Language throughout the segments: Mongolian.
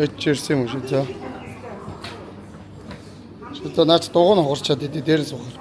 Эдчэрсэн юм шүү за. Шилдэ наач дугуй нь хугарчаад идэв дээрээс ухаар.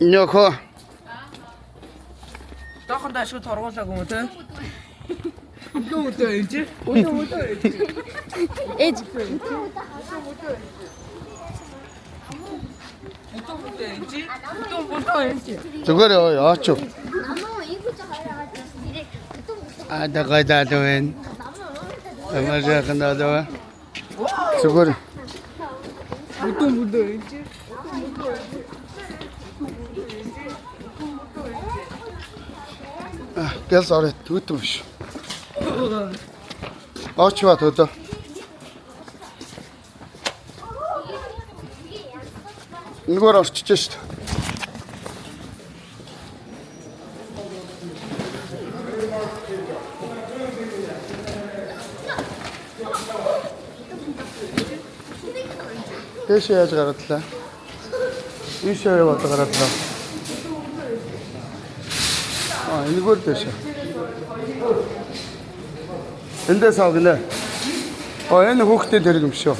Нёхо. Тохондоо шүү торгуулаагүй юм те. Өдөө ээж. Өдөө ээж. Ээж. Зүгээр яач. Ада гайдалвэн. Амажахнадаа. Зүгээр. Өдөө ээж. Гэл сарт түтэн биш. Очваа төдөө. Нэгөр орчиж шít. Тэш яаж гаргадлаа? Ийшээ яваад гаргадлаа. Энэгээр дэш. Эндээс авах нэ. Энэ хүүхдээ дэрэг юм шүү.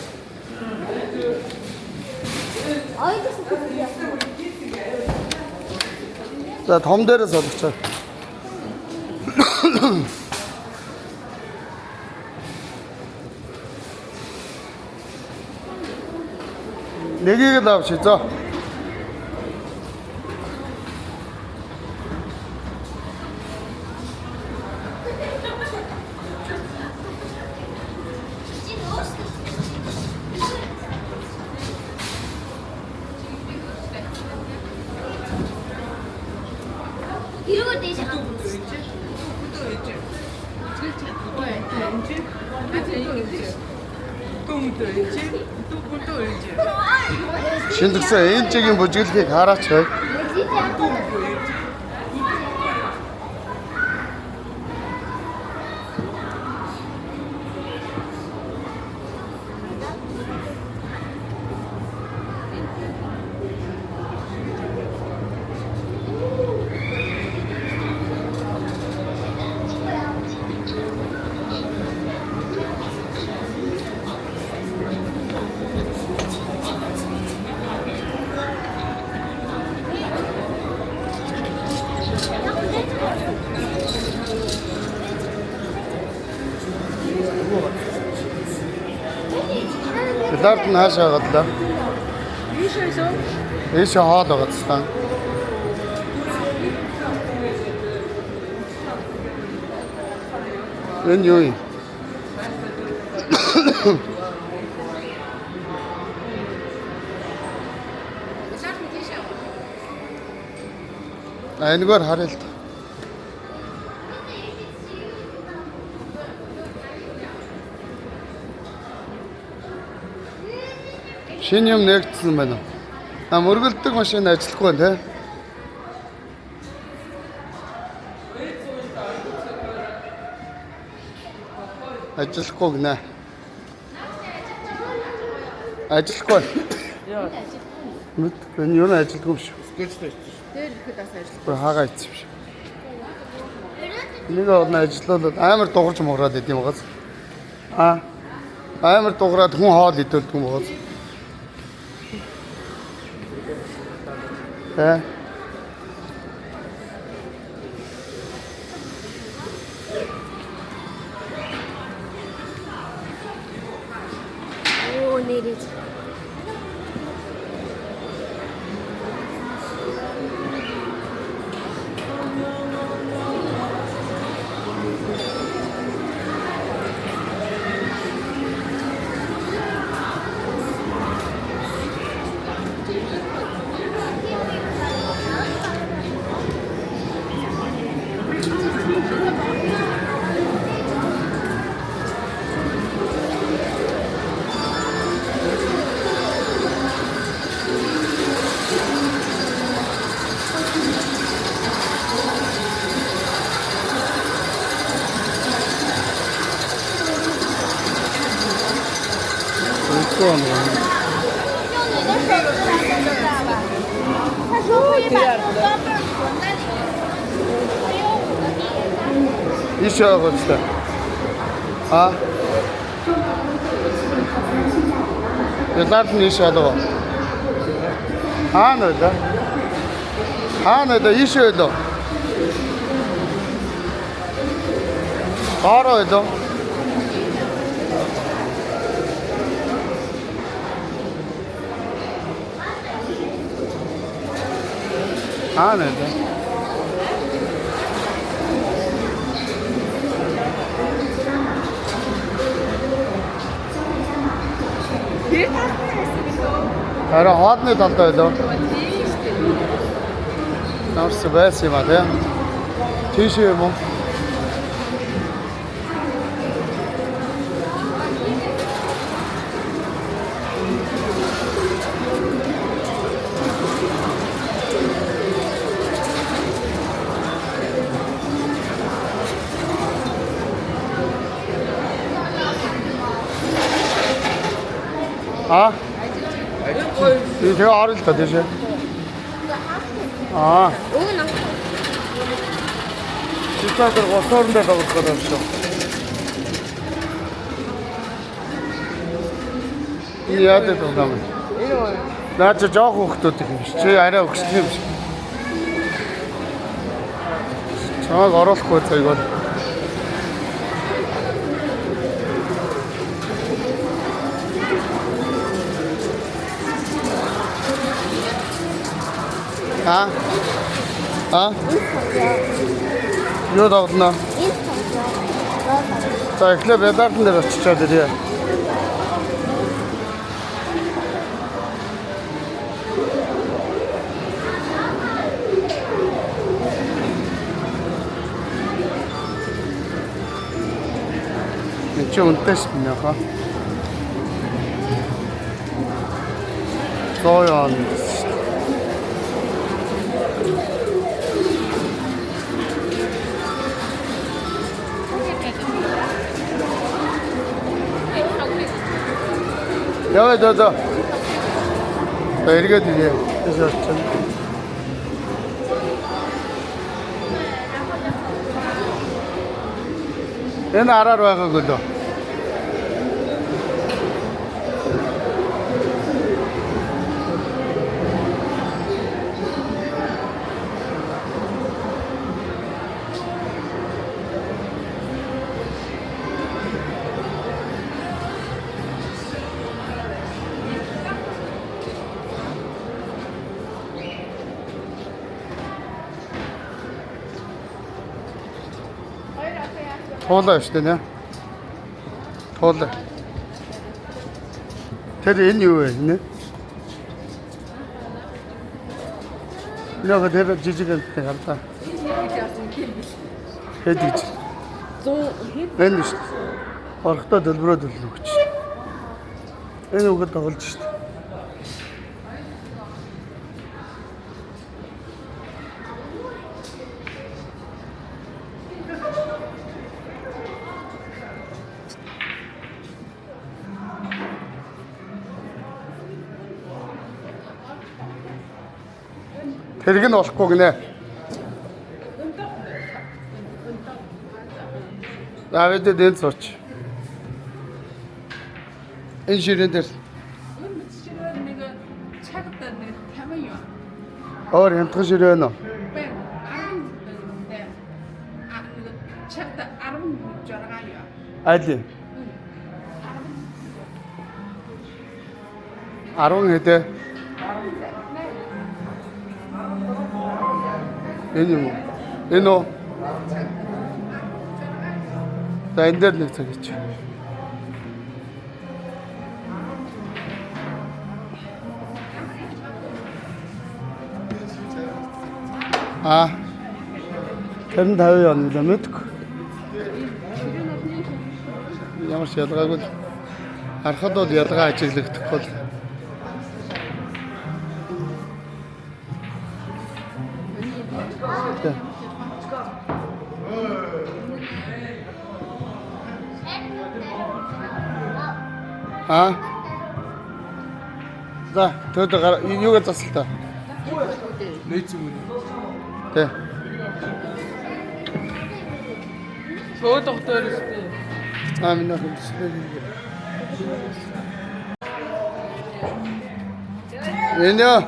За том дээрээс олгочаа. Нэгийг л авчи за. 이러고 대신 안 Шинжлэсэн энэ чигийн бүжиглэхийг хараач бай. Дард нь хаашаа гадлаа. Ийшээ хоол байгаа. Энэ юу юм? Энэгээр харъя л та. Шинэ юм нэгдсэн байна. Мөргөлдөг машин ажиллахгүй тий. Ажиллахгүй гинэ. Ажиллахгүй. Яа. Мэд энэ юу ажиллахгүй биш. Скетчтэй. Тэр ихэд бас ажиллахгүй. Хаагаа ийцсэн биш. Нэг орны ажиллаад амар дугарч муураад идэм байгаас. Амар дугараад хүн хоол идэлдэг юм байгаас. 多呢。用你的手指来动一下吧。他说可以把这个钢镚存在里面，没有5个地。 İş yok işte. Ha? Nerede iş adı var? Ha nerede? Ha nerede iş öyle? Var öyle. Ha nerede? Харин хоодны талдаа байлоо. Намс байсан юм а тий. Тийш юм уу? А? 이거 제가 알을 다 드셔. 아. Угна. 진짜 그 어떤 데가 그랬어. 이 아들도 나면. 나 저 저거 또 되게. 제 아래 혹시 좀. 정말 어렵고 있어 이거. 아? 아? Юу давтана? За эхлээ бедардан дээр очичаад ирье. Чи үнэтэй шин яха. Зоён. Яваа доо. Эргээд ирээ. Тэсээ очив. Энэ араар байгаагүй лөө. Туулаа шүү дээ нэ. Туулаа. Тэр энэ юу вэ нэ? Яг тэр жижиг антай гартаа. Хэд гэж? 100 хэд? Энэ шүү дээ. Орхтой дэлбэрөө дэлгэж. Энэ үгээд тоглож шүү дээ. Тэрэг нь болохгүй гинэ. Давид дэд сууч. Энэ ширэн дээр. нэг цагт нэг 50 юу. Өөр хямдхан ширэн үү? Цагт 10 жаргал юу. Айли. 10 хэдэ? Энэ юм уу? Энэ үү? За энэ дээр нэг цаг хийчих. А. Тэр нь 50 явна л мэдгүй. Ямар ч ялгаагүй. Харахад бол ялгаа ажиглагдахгүй л. А? За, төөд юугаа засалтаа. Нээц юм. Тэ. Шоо доктор өстэй. Минь хэлсэн. Меню.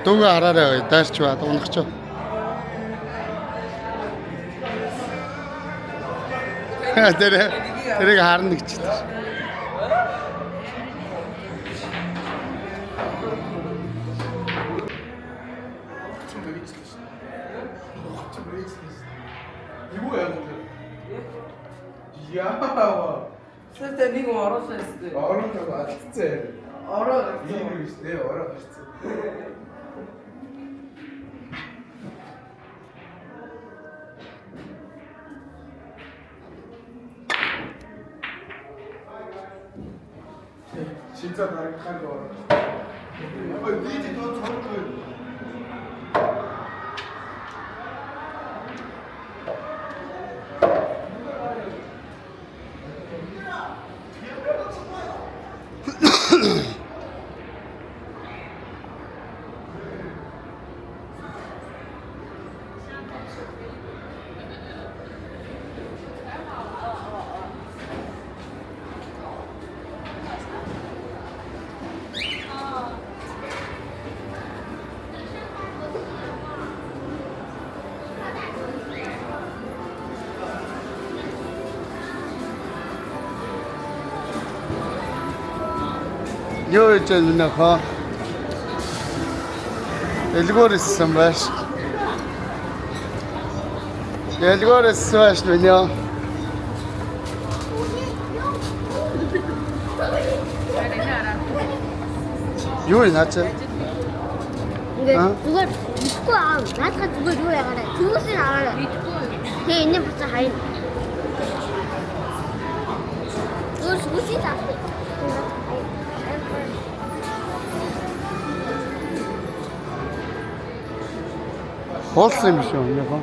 Дүнгээ хараарай дайрч ба унахч. Тэрийг харна гэж байна. Яа. Сэтэй нэг ороосоо өстэй. Ороо алдцээ. Ороо. Ийм юм шүү дээ. Ороо гарцсан. 진짜 다른 칼로. 니지 더 좋고. Юу гэж байна хаа? Элгоор ирсэн байж. Элгоор ирсэн байж нүнё. Юу наач? Ингээд зүгээр ихгүй аа. Наадах зүгээр юу ягараа. Хүмүүсийн аваарай. Тэгээ энэ буцаа хайна. Хүмүүсийн авах. Холсон юм шүү нөхөө.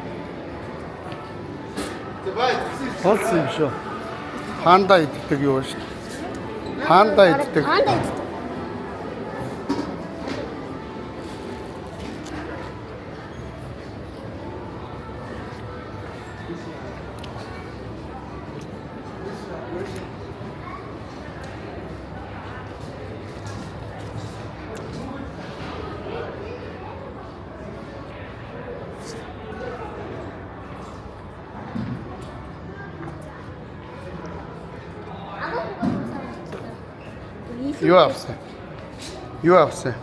Холсон юм шүү. Хаандаа иддэг юу шүү. Хаандаа иддэг. Юу авсан? Юу авсан?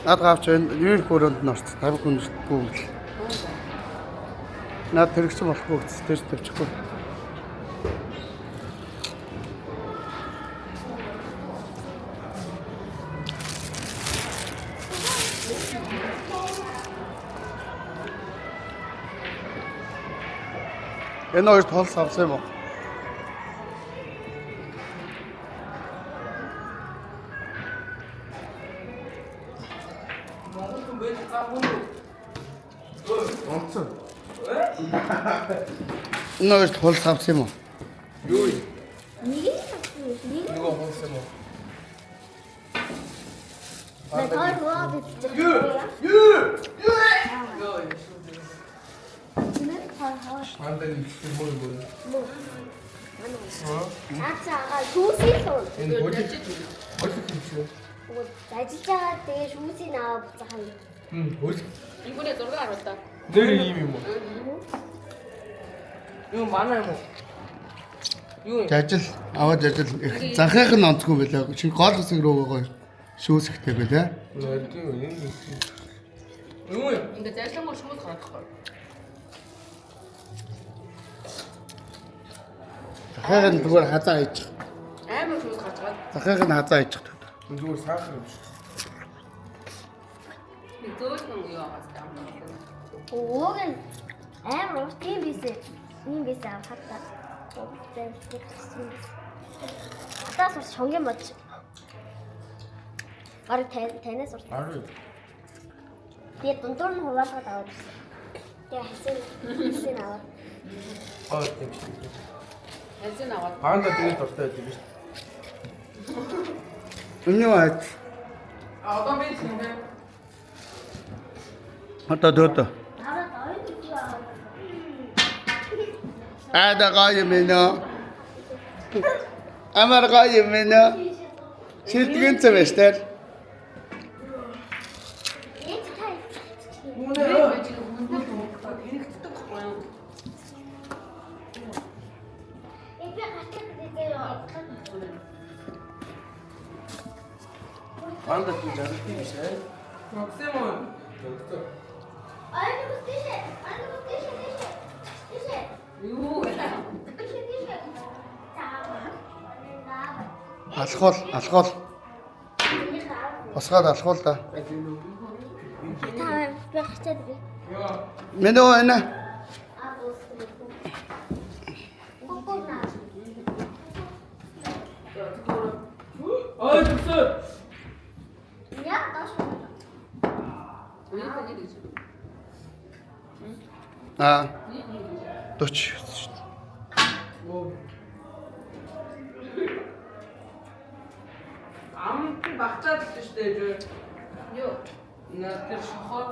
Наад гавч юу хүрээнд норц 50 хүн бүгд. Наад тэрэгсэн болохгүй гэж тэр тавьчихгүй. Энэ хоёр толс авсан юм уу? Онцсон. Энэ хоёр толс авсан юм уу? Юу юм? Нэг нь Нөгөө онцсон юм уу? таар хаа бит. Андаа нэг юм уу? Наацаа түүсий л. Энэ бодит юм шүү. Ажиллаж байгаа тэгээ шүүсийг аваад буцаах юм. Бодит. 이번에 놀러 가봤다. Нэр юм юм уу? 이거 많아요 뭐. 이거 Ажил аваад ажил их занхайх нь онцгүй байлаа. Чи гол хэсэг рүү гоё шүүсэхтэй байлаа. Нэрдээ юм. Юу юм? Ингээ зайлшгүй шууд гарахгүй. Захыг нь зүгээр хазаа хийж. Амар шууд гарч байгаа. Захыг нь хазаа хийж. Зүгээр сахар юм шиг. Нэг зөөлөн юу аваад таа. Ууг нь амар урт юм бисээ. Ийм бисээ авахтаа. Атаас урт шонгийн бод. Бараг танаас урт. Аруу. Тэгээ дундуур нь хуваалгаад аваад. Тэгээ хасин аваад. Аа тийм шүү. Эзэн аваад. Панда тэгээд дуртай байдаг шүү. Үнэн үү? Одоо би чинь Одоо дөөдөө. Ада гай минь. Амар гай минь. Шилтгэн цэвэстэр. Панда тийм жаргалтай биш ээ. Максимум. Юу вэ? Алхуул. Босгоод алхуул да. Таа би хачаад би. Минь үү энэ. Ой, төсөө. Яа даш. Аа. 40. Амт багтаад л шүү дээ. Юу? Тэр шохоо.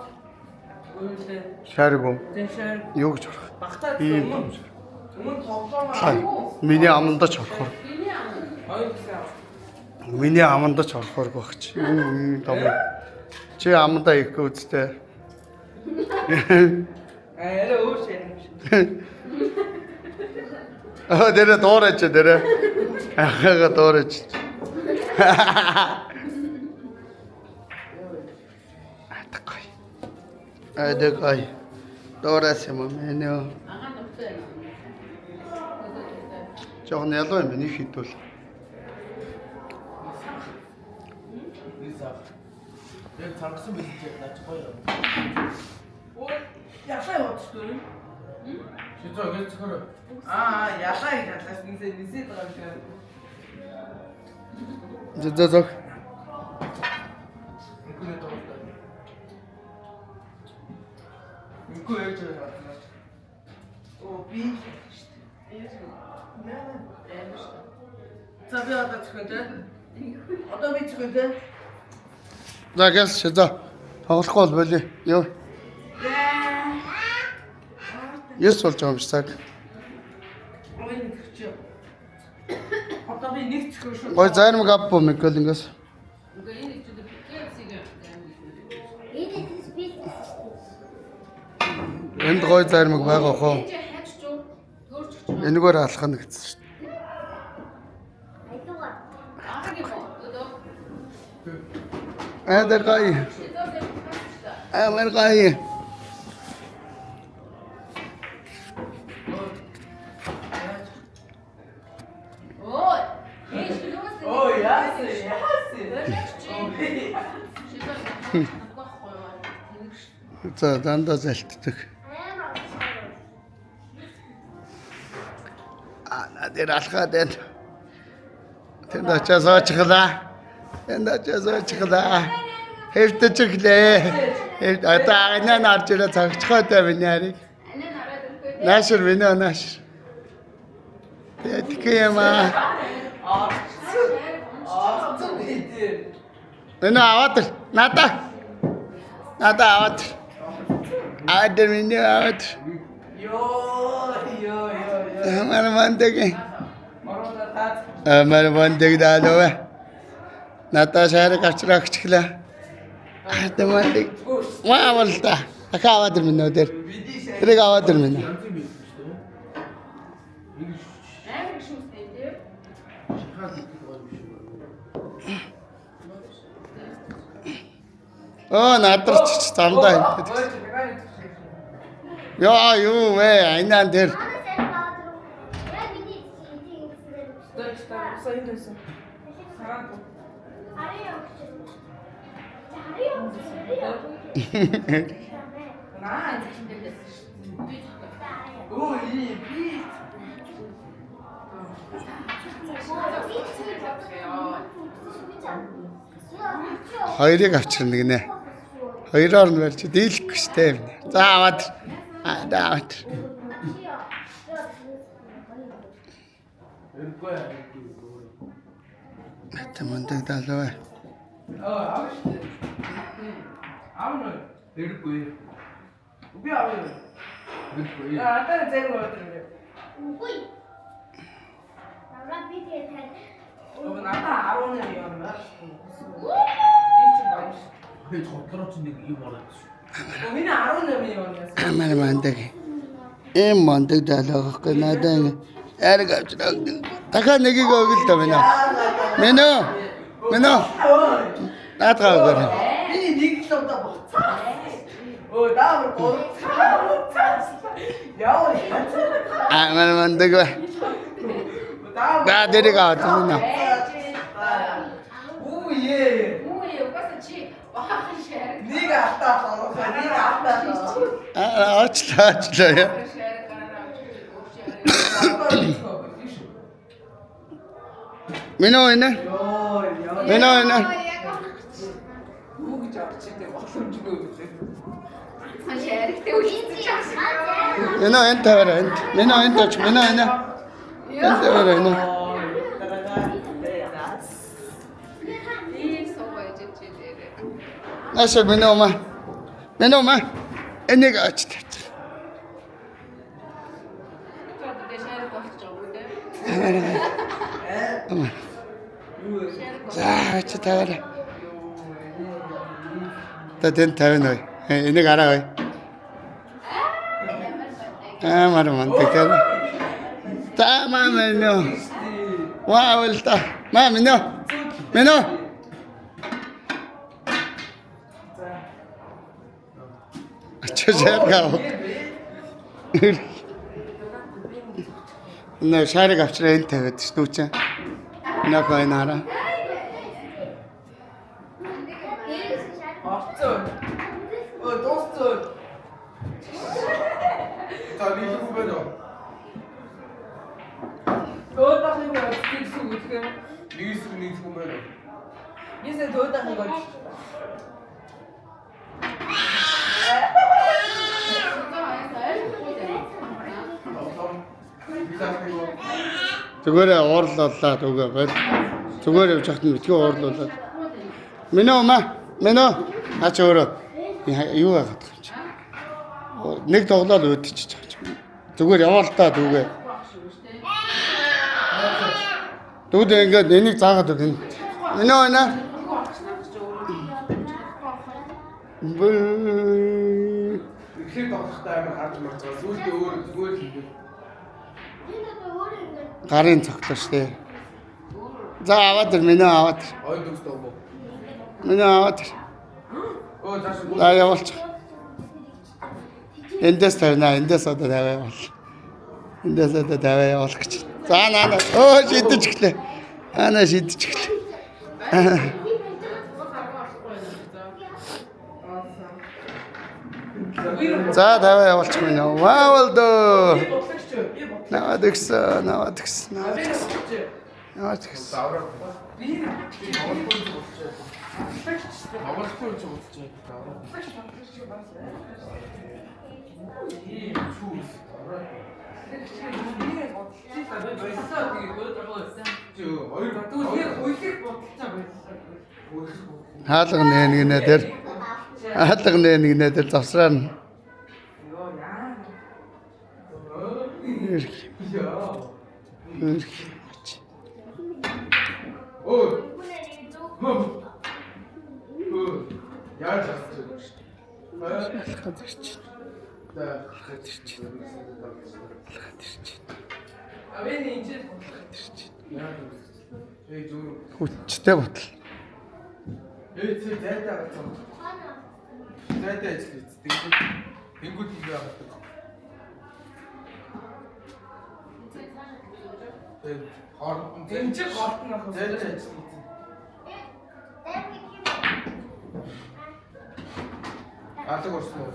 Үйлээ. Шаргуу. Тэшэр. Юу гэж орох? Багтаад Ийм. өмнө тоглоом Хай. Миний амандаж орохоор. Биний ам. Ой гэсэн. Миний амандаж орохоор багч. Юм том. Чи амандаа их үзтэй. Арай өөр шин. Дээрээ дуурайч дээрээ. Ахага дуурайч. Атгай. Адгай. Дуурайс юм минь. Агаа нуттай. Жохон ялуу юм нэг хитвэл. Яг цангасан биш яг наач гоё. Ой, яшаа явуулчихгүй. Шизоо гэж зөвхөр. Яшаа их талаас нисээд байгаа юм шиг. Зөө. Инкүнэ тоолтой. Инкү яг ч яа. Оо би. За би одоо зөвхөн. Одоо би зөвхөн. За гэс шизоо. Тоглохгүй бол болий. Юу? Яс болж байгаа юм шиг цаг. Ой нэг чи. Одоо би нэг зөвхөн шүү. Гой зарим гаппо микол ингээс. Үгүй энэ ч үгүй кэпсиг. Энэ спит. Энд гой зарим байгаа хоо. Чи хаач чуу төрчих чуу. Энэгээр алах нь гэсэн шүү. Айдугаар. Ахаг юм уу? Ада гай. Амар гай. Ой. Ой, яасын. За дандаа залтдаг. Надад алхаад байна. Тэнд очиж суучихлаа. Хэвтэж ирлээ. Одоо анаа нарж ирээ цагчхаад байна нарыг. Наашир минь наашир. Тэтгэе яма. Энэ аваад надаа. Аваад. Аваад минь аваад. Амар мандаг даалаа. Надаа шаарыг авчраагчлаа. Мандаг. Маавалта. Ахаваад минь өдөр. Тэрийг аваад минь. Амар шүүстэй дээ. Надарч замдаа хэмтээд. Яа юу вэ? Айнан дээр. Хоёрыг авчирна гинэ. Хоёроор нь барьж дийлэхгүй штэ. За аваад. Аваад. Тамандаг далаа. 아무나 내릴 거예요. 우리 아버지 내릴 거예요. 아따는 제일 어떤데? 여기 나타 아로는이었나? 왜 저 떨어진 데 이거 말했지? 우리는 아로는이었어. Амар мандаг. Мандаг далаа гэхгүй надаа ингэ ариг авчраа. Дахиад нэгийг өгөл та минь. Минь. Наатгаа өгөөрэй. 이 니기좀더 먹자. 나를 먹자. 야옹이. Амар мандаг ба. За дэрийг аваад минь. 우예. 네가 왔다. 네가 왔다. Аачлаа. Минь. 무기 잡지대 막좀 주고 있대. Минь таваарай. Минь тач. Минь. Наша минь ома. Энийг ачтай. За ач таваарай. Тэн тавина ой. Энийг араа ой. Амар мандаг. Та мамаа. Вау л та. Минь. Ачаа. Нэ шарыг авчраа энэ тавиад штүүчээ. Нахай нараа. dostum. Tabii ki bu böyle. 도왔다는 거 어떻게 쓰고 어떻게? Nichts bu böyle. 이제 도왔다는 거. Зүгээр уурлууллаа үгүй бол. Зүгээр явж хахад нь битгий уурлууллаа. Минь. Аач өөрөө юу яагаад гэж. Нэг тоглоод өөдчихэж байгаа. Зүгээр яваа л та дүүгээ. Дүүд ингээд энийг заагаад өгнө. Минь. Ихэр тоглохтой амар хаад марцгаа. Сүүлдээ өөр зүгээр л юм. Гарын цогтоо штэ. За аваад ир минь аваад. Ой дүгстэй юм уу? Минь аваад. Зааш За явуулч. Эндээс тавина, эндээс одоо тавиа явуул. Эндээс одоо тавиа явуул гэж. За наа. Шидэж гэлээ. Шидэж гэлээ. За тавиа явуулчих минь. Вау дөө. Наваад гисэн. Авахгүй ч утчих. Хаалга нэгнэ дээр завсраа нь. Яаж асууж Хүчтэй ботал. зайтай гацсан. зайтай ажил хийц. Тэнгүүд хийгээ авдаг. Хооронд энэ чи голт нь ахсан. зайтай ажил хийц. Алга орсон уу?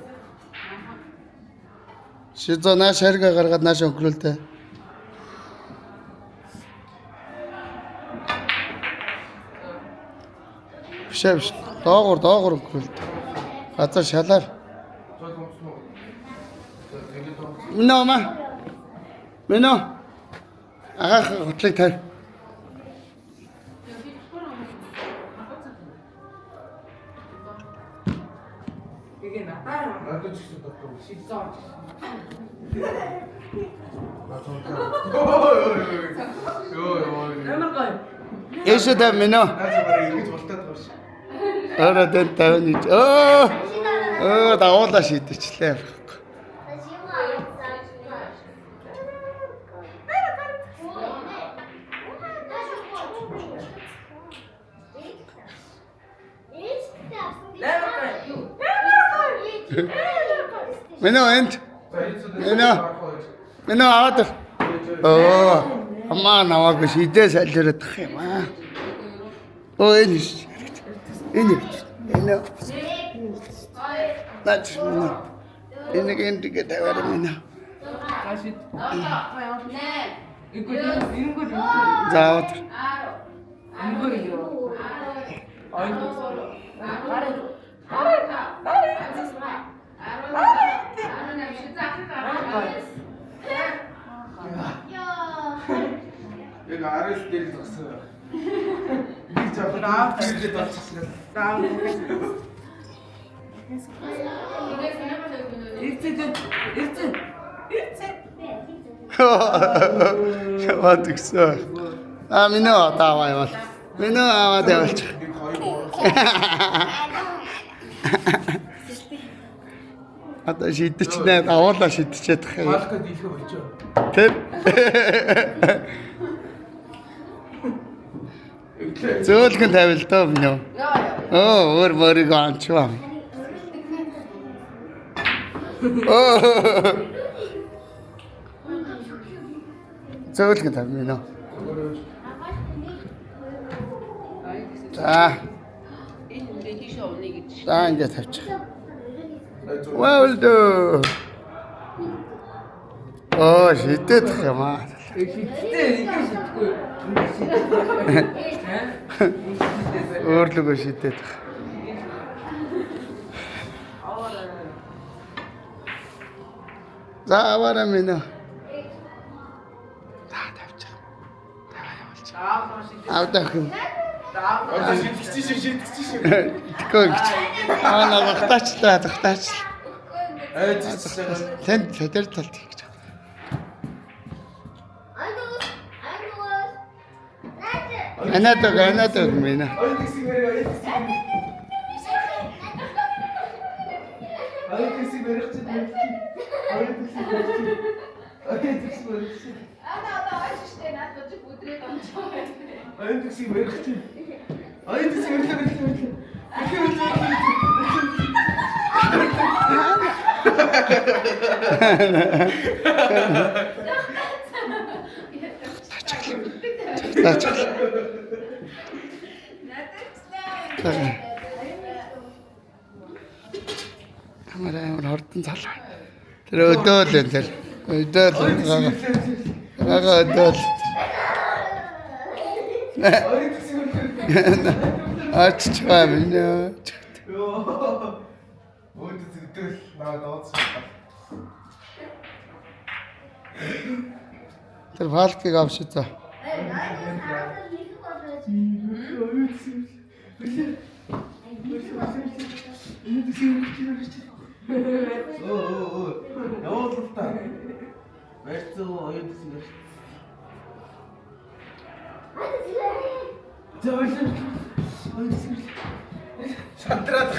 Шизо нааш хэрэг гаргаад нааш өнгөрүүлдэ. Биш. Доогуур өнгөрүүлдэ. Газар шалаар. Зол өмсөн үү? Тэгээд Мино. Агаах хотлыг тавь. Тэгээ натаа. надад ч гэсэн доктор. Шидзоо. Намайг Эшэд мино. Наасаа ингэж болтоод байгаа ш. Ороо дэнд тавина гэж. Давуулаа шийдчихлээ. Мино энд. Мино аваад. Амаа наваагүй шидээ салжираад тах юм аа. Энэ ш. Энэ. Наач мино. Энэ гэнэ таваар мино. Ашид. Ингүүд. Заавал. Ингүүд юу? Яг арайс дээр л зогсоо. Би жаахан ирээд болчихсон. Ирцэн. Шаваад гисэн. Мино тааваа явал. Мино аваад явуулчих. Нэг хоёр. Одоо шидчихнэ. Давуулаа шидчихэд тах юм. Малка дийлхэ болчоо. Тэр. Зөөлгөн тавил доо мино. Өөр мөрийг анчваа. Зөөлгөн тав мино. За. За ингэ тавьчих. Well шидэт юм аа. Шидтэй ингэ шидгүй. Өөрлөгөө шидэт. За аваарай минь. За тавьчих. Авдах юм. Одоо шидчихсэн. Тэггүй гэж. Багтаачлаа. Айжчихсан. Тэнд тэр талд хийж байгаа. Анаадаг минь. Камераа хортон залаа. Тэр өдөөл энэ тэр. Өдөөл. Аччгаа минь. Өөдөө зүгдэл наваад дооцсон. Тэр фалкийг авшиж за. Явуултаа. Байцаа оюутсан гэж. Шантраад.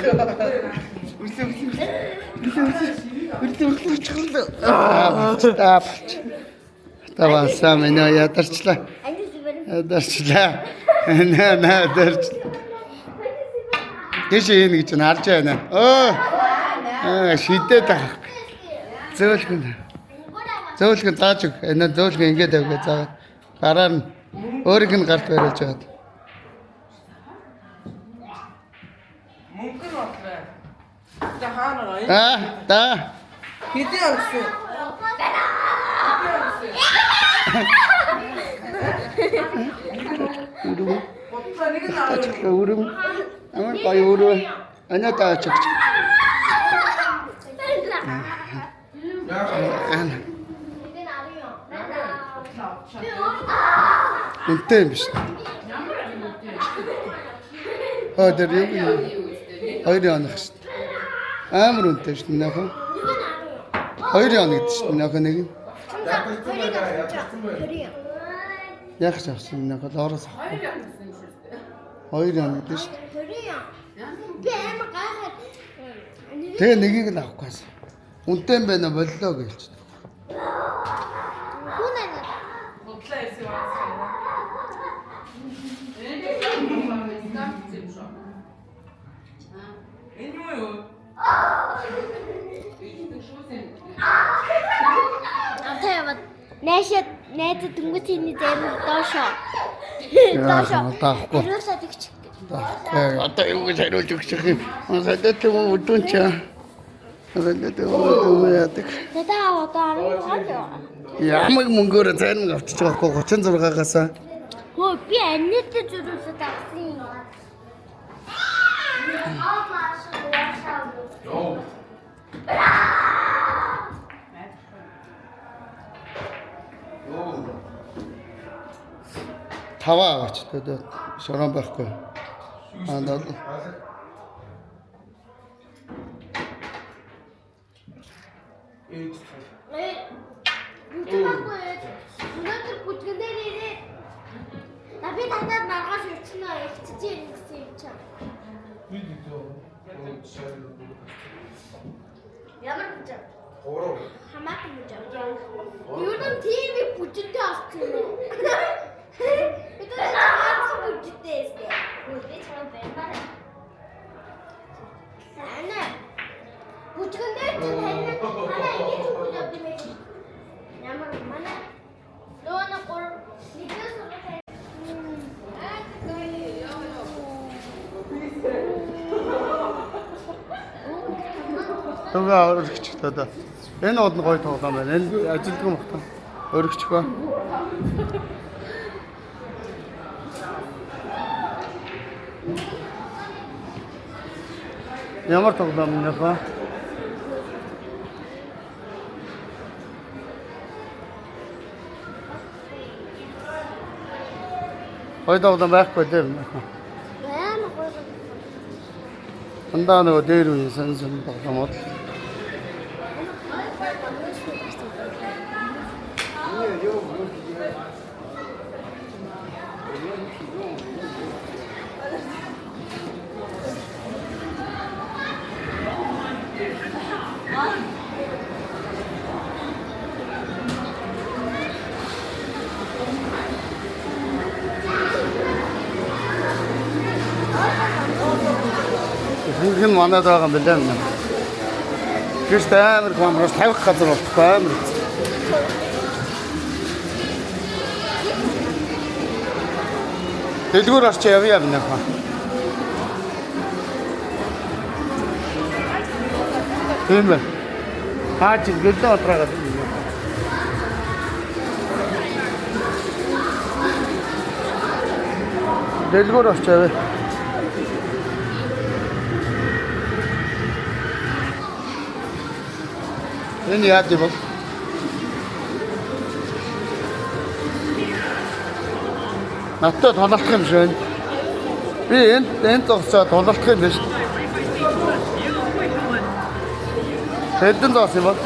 Таваасаа минь ядарчлаа. Ядарчлаа. Тийш ийм гэж харж байна. шидээ таах. Зөөлгөн. Зөөлгөн зааж өг. Энэ зөөлгөн ингэж тавьгаа заагаад. Гараар нь өөрийнх нь гарт бариулж байгаа. Мөнгө нь бодлоо. Тэ хаана Да. хэдий өгсөн? Бодлоо нэг нь авах. Өрөм. Аман гоё өрөө. Анаа таач. Үнтэй юм биш. Тэр юу? Хоёр янах шүү. Амар үнтэй шүү нөхөн. Хоёр янах гэдэг шүү нөхөн нэг. Яг шахсан нөхөн лороос. Хоёр янах гэдэг шүү. Тэгээ нэгийг л авахгүйс. Үнтэй юм байна боллоо гэлч. Бодлоо ирсэн байна. Энэ юу? Атайвад нэшэд найз дөнгөцний зэвэр доошоо. Таахгүй. Тэрөөсөө тэгч. Одоо юу гэж хариулж өгч юм. Садэт юм удунчаа. Садэт уу яадаг. Тэдаа одоо Ямар мөнгөөр зарим авчиж байгаа хгүй 36-аас. хөө би аннэтэй зүрхсэд авсан. Таваа аваач тэгээд шорон байхгүй. Надад Өнөөдөр бүжгэндээ нэрээ. Би татаад маргааш ирчихнэ ихчиж юм гэсэн юм чам. Ямар бүжиг? Хамаатай бүжиг. Юу нэг тийм бүжигтэй авсан юм уу? Бид одоо бүжигтэй эсэ. Бүжиг чам байна. Сана. Бүжгэндээ чи тань ингэж бүжиг авдимээ. Ямар манай лоона гор нэгээс сургах. төгөө өргөчтэй да. Энэ од нь гоё тоглоом байна. Энэ ажилтгүй мохтой. Өргөчгөө. Ямар тоглоом нэ ба? Ой тоглоом байхгүй дээ. Байна гоё. Андаа нөгөө дээр үе сан тоглоомод. Хин манад байгаа юм байна. Гэрт амар камерас тавих газар болохгүй амар. Дэлгүүр орч явъя байна хаа. Тийм байна. Хаач гэлдэ отраагаад. Дэлгүүр орч явъя. Энэ яа гэв? Наттай толгох юм шиг. Би энэ зогсоод толгох юм биш. Хэдэн зогс юм бол?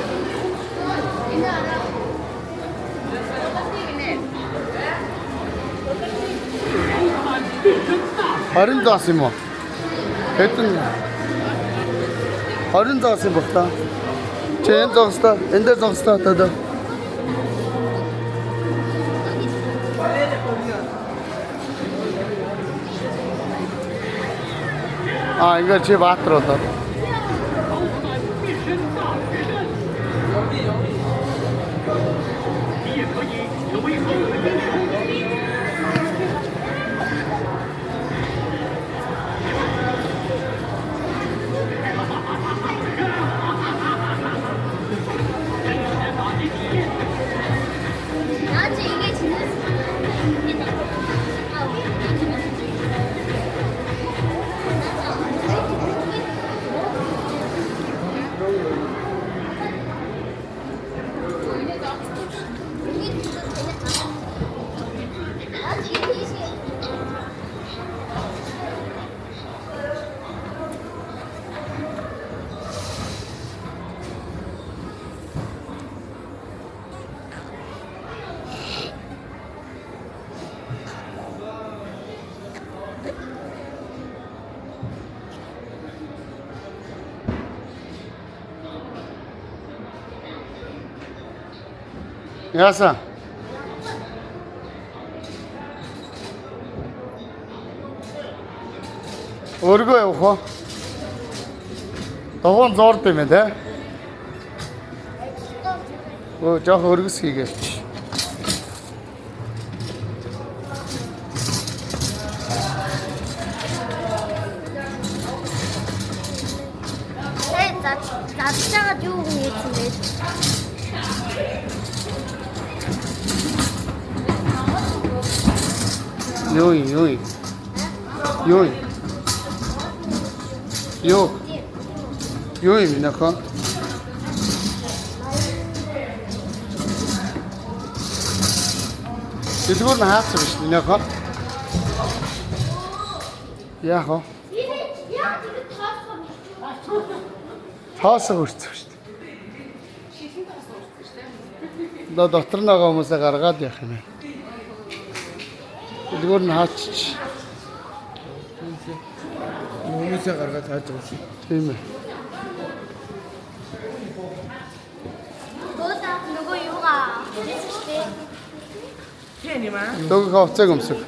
Харин зогс юм уу? Хэдэн? Харин зогс юм бол та. Chen zogsta, ender zogsta tada. Ingar chi baat rota. Яасан? Өргөө явах уу? Догоон зоорд юм ээ, тэ? Өө, жоох өргөс хийгээч. Задчагаад юу хийсэн бэ? Юу. Юу юм нөхөө? Дэлгүүр нь хаацсан биш нөхөө. Яах вэ? Яа тийм таасан юм. Таасаа хүрцэн шүү дээ. Дотор нь байгаа хүмүүсээ гаргаад явах юм ээ. Дэлгүүр нь хаачч. Хүмүүсээ гаргаад тааж байгаа шүү. Тийм ээ. Бөөдөө нөгөө юугаа хийсэн шүү дээ. Тэний маа. Дөг хавцаг өмсөг.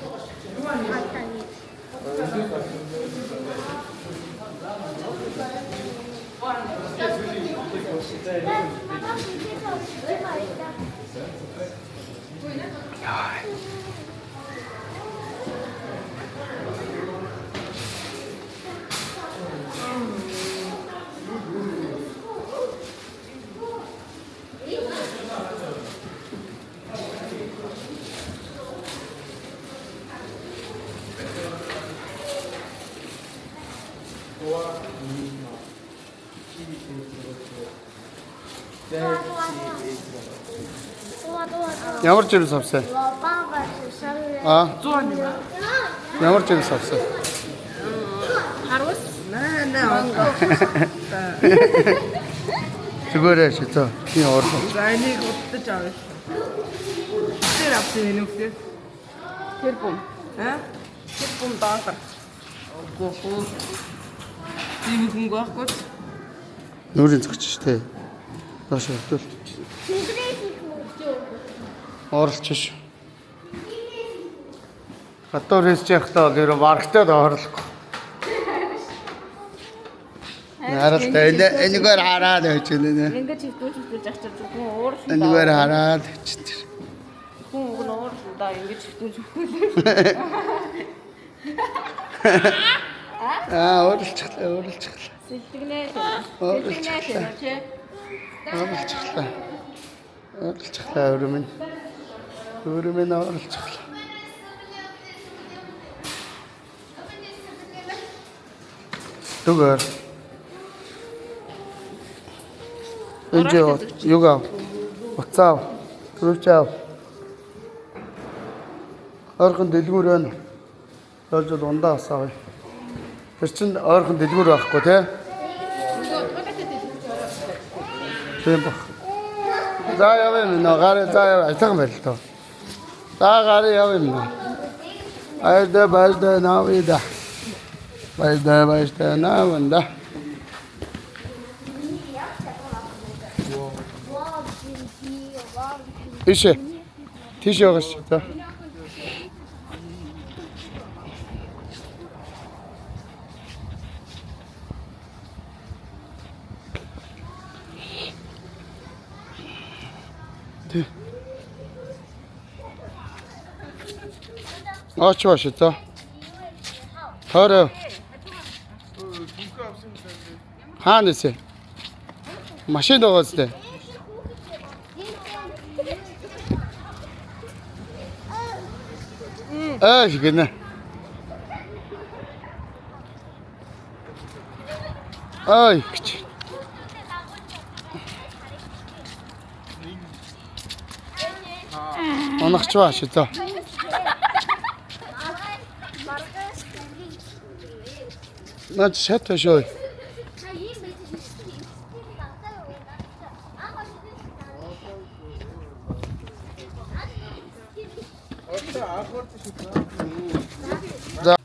Ямар жимс авсан? Баага шашаа. Аа. Ямар жимс авсан? Харвас. Наа. Зүгээрээ шицөө. Би орлоо. За энийг удаж авъя. Тэр авсан юм уу? Тэр бум. Тэр бум даахар. Гоо. Тийм хүн гоохгоо. Нүрийн зөгч штэ. Доош өртөл. Оролч ш. Хатуур хийж яхтаа гэр маркетад орлохгүй. Наралтай энэгээр хараад байж байна. Ингээд чивтүүлж ахчих хүн уурал. Энэгээр хараад байж. Хүн уг нь ууралдаа ингэж чивтүүлж. Орлцглаа. Сэлтгнээ. Орлцглаа өрмөн. Өрмөн орлцглаа. Түгээр. Энжээ юга. Уцаа. Түрүүчаа. Орхон дэлгүүр байна. Болж ундаа асаа. Тэр чин ойрхон дэлгүүр байхгүй тий? Тийм баг. За явъя минь гараа за ажиллах байл тоо. За гараа явъя минь. Айда бажда навида. Бажда наванда. Ишээ. Тийш яваач та. Ач баш та. Хараа. Хаанаас? Машин дагаас тэ. Гэнэ. Ай гэж. Оногч баш та. Наач шатаа шой. За.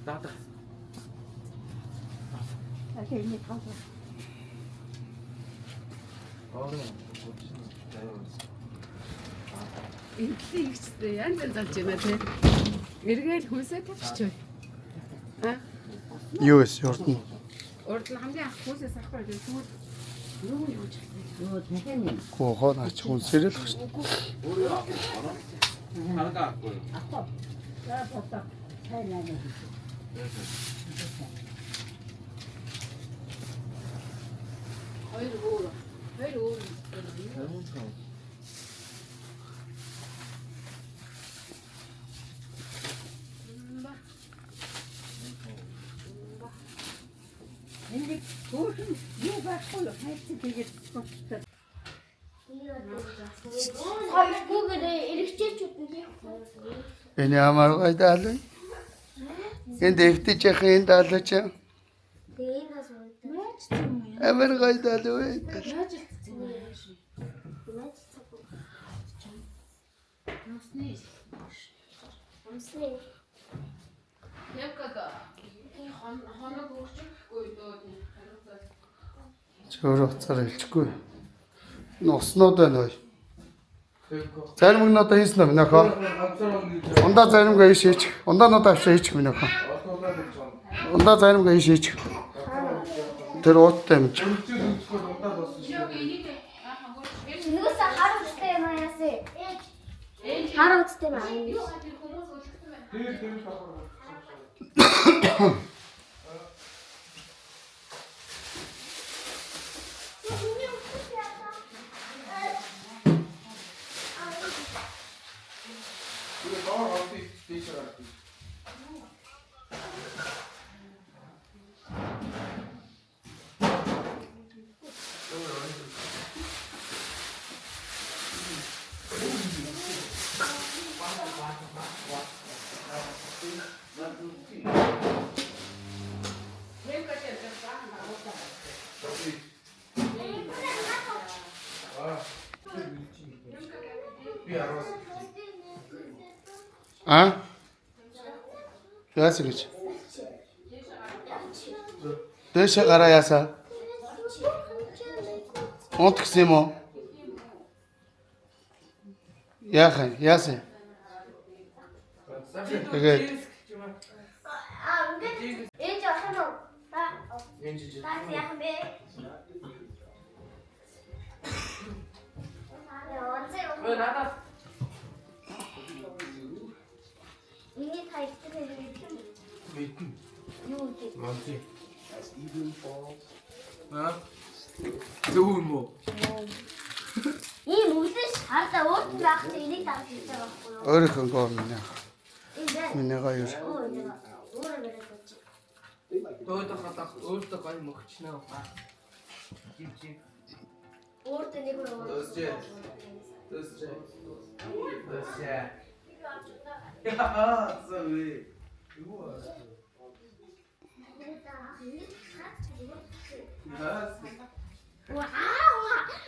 Даа. Инглиш ихтэй янз янз болж байна тий. Эргээл хүнсээ тавьчих. А? Юу эс урд нь. Урд нь хамгийн анх хүнсээс авахгүй гэж зүгээр юу юуж хэлээ. Гоо наач хүнсэрэл гэж. Хоёр өөр. Энд түүхэн юу байхгүй юу? Хайцсан тэгээд болчихсон. Гомшгүйгээр эргэжчүүд нь хийх. Энэ ямар гайдаалаа. Энд эвтэж яах энэ даалаач. Тэгээ энэ бас үү. Амар гайдаалаа вэ. Амсны. Якага хоног өгчихгүй дөө. Чөөр уцаар хэлчихгүй. Носноод байна ой. Зарим нь одоо хийсэн юм нөхөө. Ундаа заримгаа хийчих. Ундаанууд авчаа хийчих юм нөхөө. Ундаа заримгаа хийчих. Тэр ууттай юм чи. Нүгээс хар устай юм яасан. Хар устай юм. А? Яасан гэж? Дэше гараа яасан? Онт гэсэн юм уу? Яахан, яасан? Тэгээд Ээж ахын уу? Таас яах бэ? Ой надад Миний тайвтай юм. Юу гэж? Зөв юм уу? Ийм үдэш хардаа уут байх чинь энийг тавьж байгаа байхгүй юу? өөрийнхөө гоо минь. Энэ Миний гоё. өөр бариад байж. дөөдөө хатах өөртөө гой мөгчнөө. Жижиг. Өөртөө нэг өөр. Дөсчээ. Яа, зөв. Вау!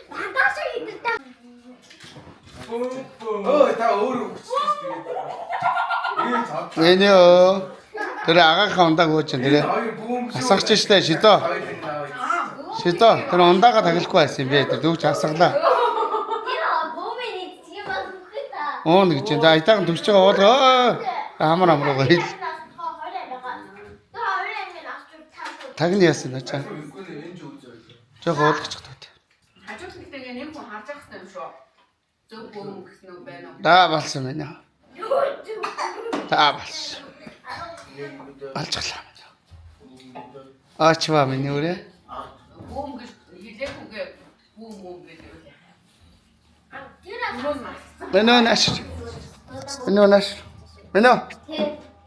Бандаж идэлтэй. Өө та өөр өгчихсэн тэгээд. Эний тэр агаархаа ундааг ууж тэр асгаж штэ шидөө. Шидөө тэр ундаага таглахгүй байсан юм бэ. Тэр дүүч асглаа. Яа, бомбын тийм бас үхэх та. Оо нэг чинь айтаахан төгсөж байгаа бол амар амруугаа хэл. Тагны яасан ачаа. Жог уулгачих тат. Хажууд нэгтэйгээ нэг хүн харж ахсан юм шүү. Зөв бөөм гэсэн үг байна уу? Да болсон байна. Да болсон. Алчглаа. Ачва миний үрээ. Бөөм гэж хэлээхүүгээ бөөм гэдэг. Мэнэ наш.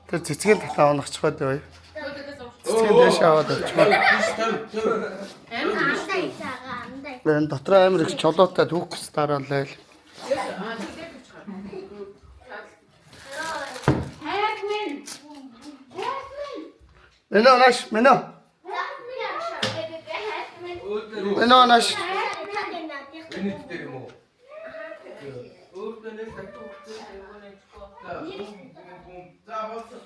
Тэр цэцгийн татаа унахчих гээд бай. Цэцгийн дэш аваад авчихсан. Энэ дотор амир их чолоотой түүхс дараалал. Мэнэ наш. Энэ дээр юм уу? Өөртөө нэг татуу өгсөн юм байна. За болсон.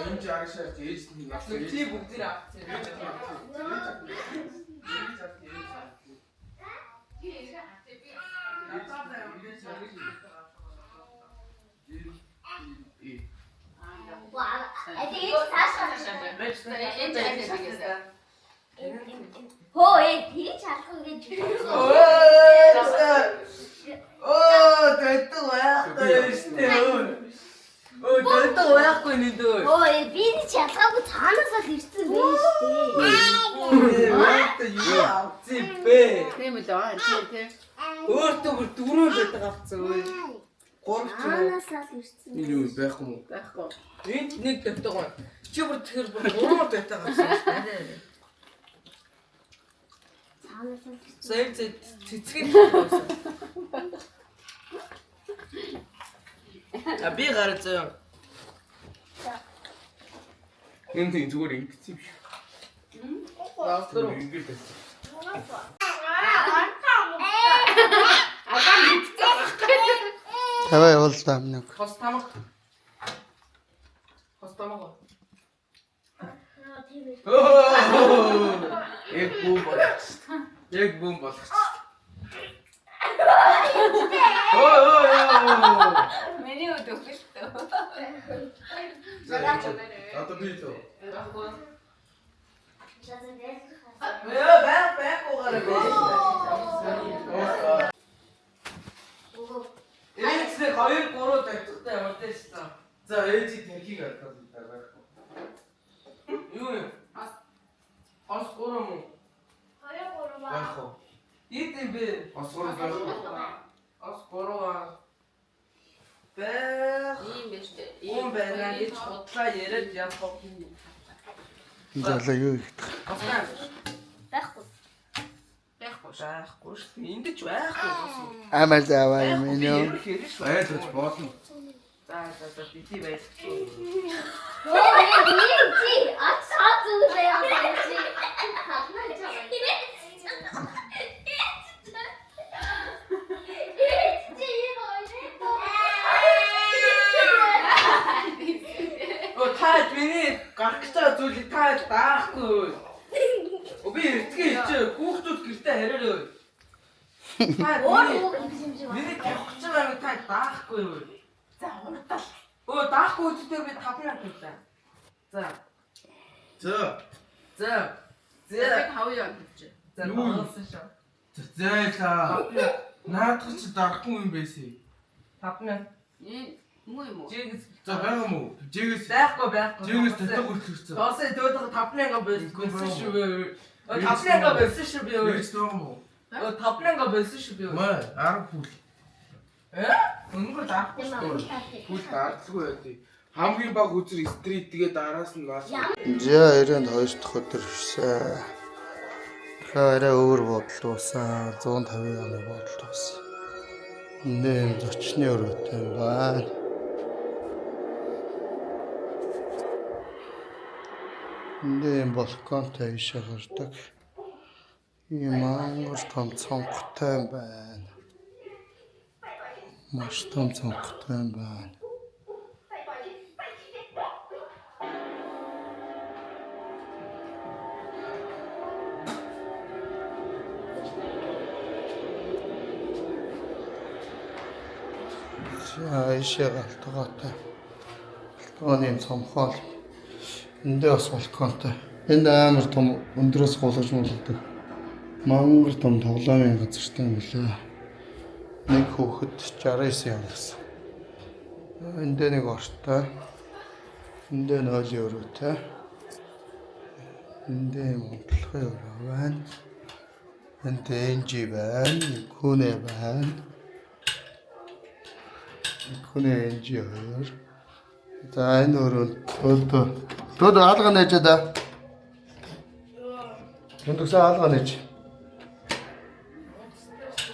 энэ ч арашаар ээж нь нас ээж. Тий бүгдийг авчихсан. Хөө тэрийг чалах гэж. Дэдэ байхгүй шүү. Дэдэ байхгүй нэ дөө. Хөө би чалгаагүй цаанаас л ирсэн байх шүү. Юу авчих бэ? Тийм л аа тийм. Өөртөө бүр дөрөв байдаг авцсан өө. Гурав ч юм уу. Цаанаас л ирсэн. Энэ юу байхгүй мó? Байхгүй. Энд нэг дэвтэг гоо. Чи бүр тэгэхээр бүр гурав дэвтэг авсан шүү дээ. Цаанаас л ирсэн. Сэв цэцгэн болсон. А би гарцсан. Энэ тийм зүгээр ингэсэн юм шиг. Австро. Ингээд байсан. Таваа явууллаа нэг. Хос тамаг. Хос тамаг. Яг бум болгочих. Яг бум болгочих. Миний өдөө хэлтэ. Одоо би л. Бэк угаараа. Эцэг 2 3 тавьчихтай ямар дэжсэн. За ээжи танхийг алдаад байгаа. Юу юм? Ас гурам уу? Байх уу? Идэм бэ? Осгор байх уу? Ас гурав. Бэх. Ийм биш үү? Ийм байна гэж бодлоо яриад явах. Залаа юу их. Асган. Байхгүй. Байхгүй шүү. Энд ч байхгүй. Амаа заваа юм ээ. Айлж болно. За бити байж. Хөө би ацаа зүрээ авчихсан. Та миний гарах гэж байгаа зүйлийг та даахгүй. Би эртгээ хэлчихээ хүүхдүүд гэртээ хараарай. Та миний тавих гэж байгаа юм та даахгүй юу? За урдал. Даахгүй үедээ би 5 тавьлаа. За. Яг 5 яа гэж. За Юу? багсан шүү. Зайлаа. Наадах чи дарахгүй юм байсан. 5. Энэ муу юм уу? Жигс. За байгаа мó? Жигээс Байхгүй. жигээс татах үлдчихсэн. Доосоо дөөдөө 5 байсан шүү би. 5 байсан шүү би. Жигээс байгаа мó? 5 байсан шүү би. Маа 10 пүл. Өнгөр даахгүй шүү. Пүл дардлаггүй байдیں۔ Хамгийн баг үзэр стрит тэгээд араас нь маш. За 92 дахь өдөр шээ. Арай өөр бодол уусан 150 оны бодол уусан. Энд зочны өрөөтэй байна. Энд балконтой ишээ гардаг. Ийм мангар том цонхтой байна. Маш том цонхтой байна. Ишээ галтгоотой. Галтгооны цомхол. Эндээ бас балконтой. Энд амар том өндрөөс гулгаж муулдаг. Мангар том тоглоомын газартай юм лээ. Нэг хүүхэд 69 явсан. Эндээ нэг ортой. Эндээ нойлын өрөөтэй. Эндээ монголын өрөө байна. Эндээ энжи байна. Күнэ байна. Күнэ энжи хоёр. За энэ өрөөнд тод хаалга нээж да. Сүндгсээ хаалга нээж.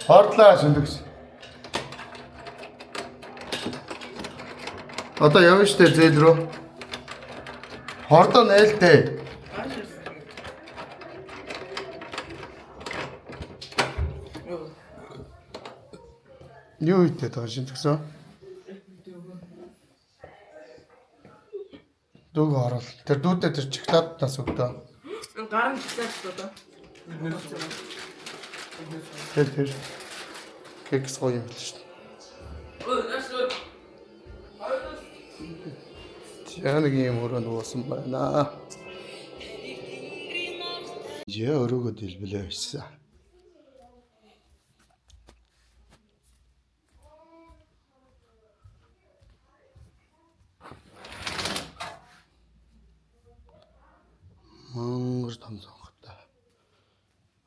Хордлаа сүндгс. Одоо явна штэ зээл рүү. Хордоо нээлтээ. Юу ийтэй таа шинтгсэн? Дүүг орол. Тэр дүүдээ тэр чоколадтаас өгдөө. Гарын чигсаач одоо. Тэр кекс гоё юм л шүү дээ. Нэг юм өрөөнд уусан байна. Яа өрөөгөө дэлбэлээ байсан. Мангар том сонготой.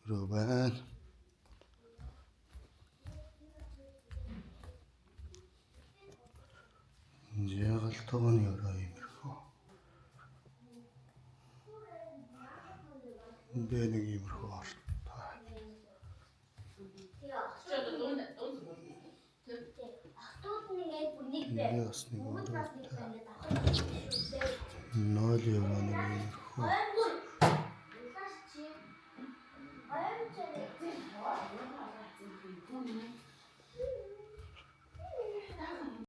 Өрөө байна. Яалтгооны өрөө юм ирхүү. Бэ нэг юм ирхүү ортой. Яас нэг өрөөтэй. 0 евро нэг юм ирхүү.